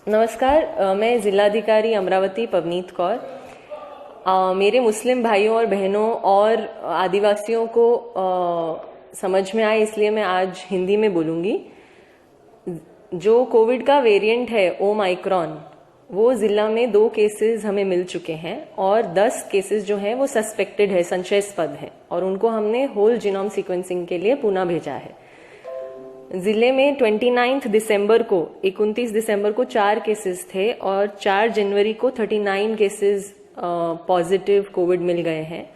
नमस्कार। मैं जिलाधिकारी अमरावती पवनीत कौर। मेरे मुस्लिम भाइयों और बहनों और आदिवासियों को समझ में आए इसलिए मैं आज हिंदी में बोलूँगी। जो कोविड का वेरिएंट है ओमाइक्रॉन, वो ज़िला में 2 केसेस हमें मिल चुके हैं और 10 केसेस जो हैं वो सस्पेक्टेड है, संशयास्पद है, और उनको हमने होल जीनोम सीक्वेंसिंग के लिए पुणे भेजा है। जिले में 29 दिसंबर को 29 दिसंबर को 4 केसेस थे और 4 जनवरी को 39 केसेस पॉजिटिव कोविड मिल गए हैं।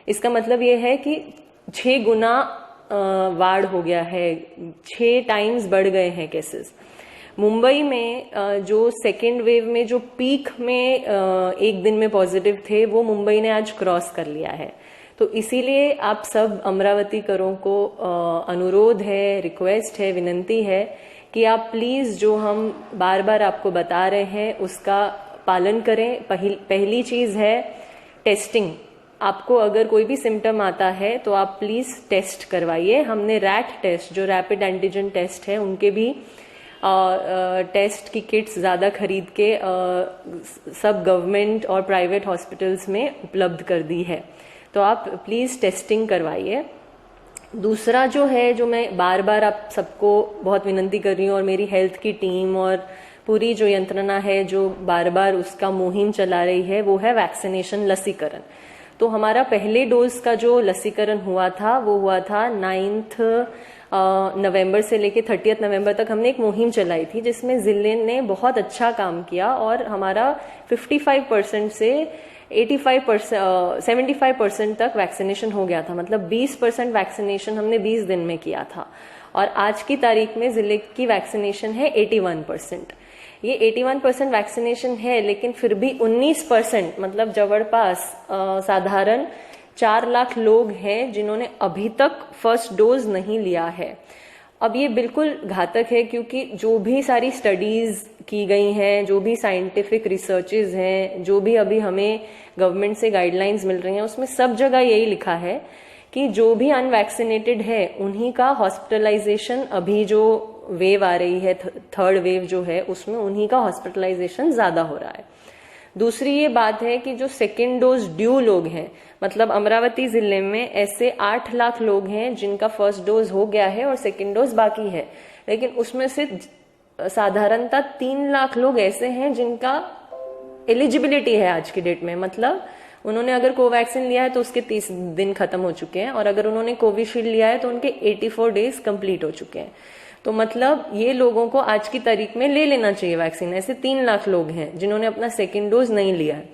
इसका मतलब ये है कि 6 गुना वाढ़ हो गया है, 6 टाइम्स बढ़ गए हैं केसेस। मुंबई में जो सेकेंड वेव में जो पीक में एक दिन में पॉजिटिव थे, वो मुंबई ने आज क्रॉस कर लिया है। तो इसीलिए आप सब अमरावतीकरों को अनुरोध है, रिक्वेस्ट है, विनंती है कि आप प्लीज़ जो हम बार बार आपको बता रहे हैं उसका पालन करें। पहली चीज़ है टेस्टिंग। आपको अगर कोई भी सिम्टम आता है तो आप प्लीज़ टेस्ट करवाइए। हमने रैट टेस्ट, जो रैपिड एंटीजन टेस्ट है, उनके भी टेस्ट की किट्स ज़्यादा खरीद के सब गवर्नमेंट और प्राइवेट हॉस्पिटल्स में उपलब्ध कर दी है। तो आप प्लीज़ टेस्टिंग करवाइए। दूसरा जो है, जो मैं बार बार आप सबको बहुत विनंती कर रही हूँ और मेरी हेल्थ की टीम और पूरी जो यंत्रणा है जो बार बार उसका मुहिम चला रही है, वो है वैक्सीनेशन, लसीकरण। तो हमारा पहले डोज का जो लसीकरण हुआ था वो हुआ था 9 नवंबर से लेके 30 नवंबर तक हमने एक मुहिम चलाई थी, जिसमें जिले ने बहुत अच्छा काम किया और हमारा 55% से 75% तक वैक्सीनेशन हो गया था। मतलब 20% वैक्सीनेशन हमने 20 दिन में किया था और आज की तारीख में जिले की वैक्सीनेशन है 81%। ये 81% वैक्सीनेशन है, लेकिन फिर भी 19%, मतलब जवड़पास साधारण 4 लाख लोग हैं जिन्होंने अभी तक फर्स्ट डोज नहीं लिया है। अब ये बिल्कुल घातक है, क्योंकि जो भी सारी स्टडीज की गई हैं, जो भी साइंटिफिक रिसर्चेज हैं, जो भी अभी हमें गवर्नमेंट से गाइडलाइंस मिल रही हैं, उसमें सब जगह यही लिखा है कि जो भी अनवैक्सीनेटेड है उन्हीं का हॉस्पिटलाइजेशन, अभी जो वेव आ रही है, थर्ड वेव जो है, उसमें उन्हीं का हॉस्पिटलाइजेशन ज्यादा हो रहा है। दूसरी ये बात है कि जो सेकेंड डोज ड्यू लोग हैं, मतलब अमरावती जिले में ऐसे 8 लाख लोग हैं जिनका फर्स्ट डोज हो गया है और सेकेंड डोज बाकी है, लेकिन उसमें से साधारणतः 3 लाख लोग ऐसे हैं जिनका एलिजिबिलिटी है आज की डेट में। मतलब उन्होंने अगर कोवैक्सीन लिया है तो उसके 30 दिन खत्म हो चुके हैं, और अगर उन्होंने कोविशील्ड लिया है तो उनके 84 डेज कंप्लीट हो चुके हैं। तो मतलब ये लोगों को आज की तारीख में ले लेना चाहिए वैक्सीन। ऐसे 3 लाख लोग हैं जिन्होंने अपना सेकेंड डोज नहीं लिया है।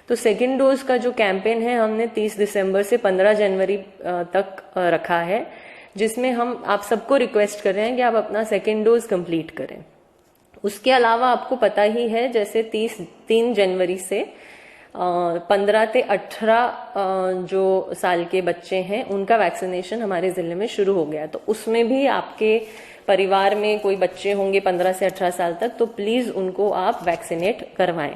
तो सेकेंड डोज का जो कैंपेन है हमने 30 दिसंबर से 15 जनवरी तक रखा है, जिसमें हम आप सबको रिक्वेस्ट कर रहे हैं कि आप अपना सेकेंड डोज कंप्लीट करें। उसके अलावा आपको पता ही है, जैसे 3 जनवरी से 15 से 18 जो साल के बच्चे हैं उनका वैक्सीनेशन हमारे जिले में शुरू हो गया है। तो उसमें भी आपके परिवार में कोई बच्चे होंगे 15 से 18 साल तक, तो प्लीज उनको आप वैक्सीनेट करवाएं।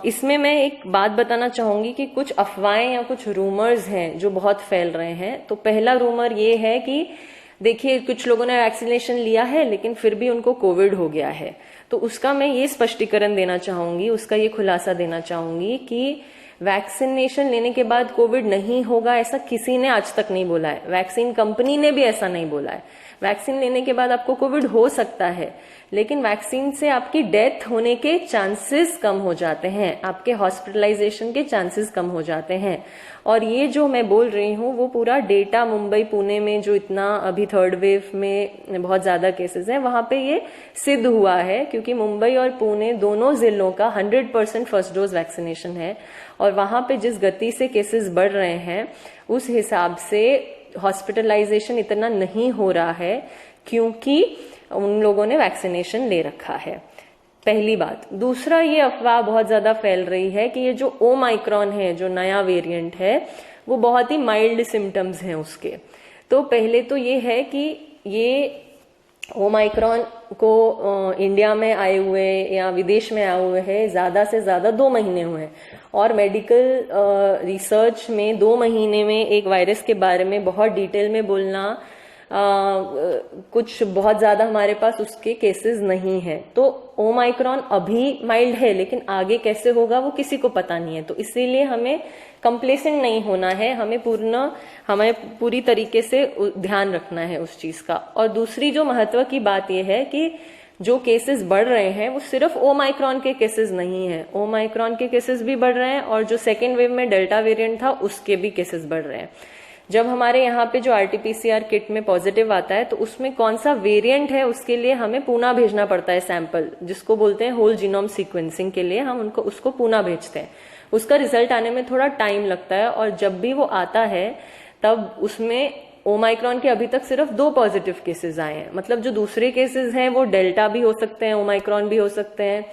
इसमें मैं एक बात बताना चाहूंगी कि कुछ अफवाहें या कुछ रूमर्स हैं जो बहुत फैल रहे हैं। तो पहला रूमर ये है कि देखिए, कुछ लोगों ने वैक्सीनेशन लिया है लेकिन फिर भी उनको कोविड हो गया है। तो उसका मैं ये स्पष्टीकरण देना चाहूंगी, उसका ये खुलासा देना चाहूंगी कि वैक्सीनेशन लेने के बाद कोविड नहीं होगा, ऐसा किसी ने आज तक नहीं बोला है। वैक्सीन कंपनी ने भी ऐसा नहीं बोला है। वैक्सीन लेने के बाद आपको कोविड हो सकता है, लेकिन वैक्सीन से आपकी डेथ होने के चांसेस कम हो जाते हैं, आपके हॉस्पिटलाइजेशन के चांसेस कम हो जाते हैं। और ये जो मैं बोल रही हूँ वो पूरा डेटा मुंबई पुणे में जो इतना अभी थर्ड वेव में बहुत ज्यादा केसेस हैं, वहां पे ये सिद्ध हुआ है, क्योंकि मुंबई और पुणे दोनों जिलों का 100% फर्स्ट डोज वैक्सीनेशन है। और वहां पे जिस गति से केसेस बढ़ रहे हैं उस हिसाब से हॉस्पिटलाइजेशन इतना नहीं हो रहा है, क्योंकि उन लोगों ने वैक्सीनेशन ले रखा है। पहली बात। दूसरा, ये अफवाह बहुत ज्यादा फैल रही है कि ये जो ओमाइक्रॉन है, जो नया वेरिएंट है, वो बहुत ही माइल्ड सिम्टम्स हैं उसके। तो पहले तो ये है कि ये ओमाइक्रॉन को इंडिया में आए हुए या विदेश में आए हुए हैं ज्यादा से ज्यादा 2 महीने हुए हैं, और मेडिकल रिसर्च में 2 महीने में एक वायरस के बारे में बहुत डिटेल में बोलना कुछ बहुत ज्यादा हमारे पास उसके केसेस नहीं है। तो ओमाइक्रॉन अभी माइल्ड है, लेकिन आगे कैसे होगा वो किसी को पता नहीं है। तो इसीलिए हमें कंप्लेसेंट नहीं होना है, हमें पूरी तरीके से ध्यान रखना है उस चीज का। और दूसरी जो महत्व की बात यह है कि जो केसेस बढ़ रहे हैं वो सिर्फ ओमाइक्रॉन के केसेस नहीं है, ओमाइक्रॉन के केसेस भी बढ़ रहे हैं और जो सेकेंड वेव में डेल्टा वेरिएंट था उसके भी केसेस बढ़ रहे हैं। जब हमारे यहाँ पे जो आरटीपीसीआर किट में पॉजिटिव आता है तो उसमें कौन सा वेरिएंट है उसके लिए हमें पुणे भेजना पड़ता है सैंपल, जिसको बोलते हैं होल जीनोम सीक्वेंसिंग के लिए हम उसको पुणे भेजते हैं। उसका रिजल्ट आने में थोड़ा टाइम लगता है और जब भी वो आता है तब उसमें ओमाइक्रॉन के अभी तक सिर्फ 2 पॉजिटिव केसेस आए हैं। मतलब जो दूसरे केसेस हैं वो डेल्टा भी हो सकते हैं, ओमाइक्रॉन भी हो सकते हैं।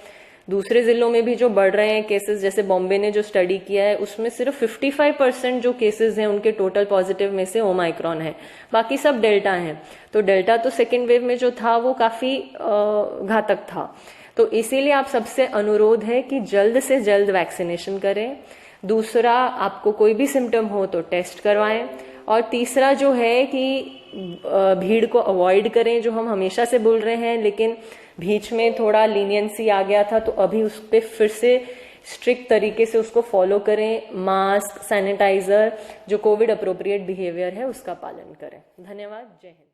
दूसरे जिलों में भी जो बढ़ रहे हैं केसेस, जैसे बॉम्बे ने जो स्टडी किया है उसमें सिर्फ 55% जो केसेस हैं उनके टोटल पॉजिटिव में से ओमाइक्रॉन है, बाकी सब डेल्टा हैं। तो डेल्टा तो सेकेंड वेव में जो था वो काफी घातक था। तो इसीलिए आप सबसे अनुरोध है कि जल्द से जल्द वैक्सीनेशन करें। दूसरा, आपको कोई भी सिम्टम हो तो टेस्ट करवाएं। और तीसरा जो है कि भीड़ को अवॉइड करें, जो हम हमेशा से बोल रहे हैं, लेकिन बीच में थोड़ा लीनियंसी आ गया था तो अभी उस पर फिर से स्ट्रिक्ट तरीके से उसको फॉलो करें। मास्क, सैनिटाइजर, जो कोविड अप्रोप्रिएट बिहेवियर है उसका पालन करें। धन्यवाद। जय हिंद।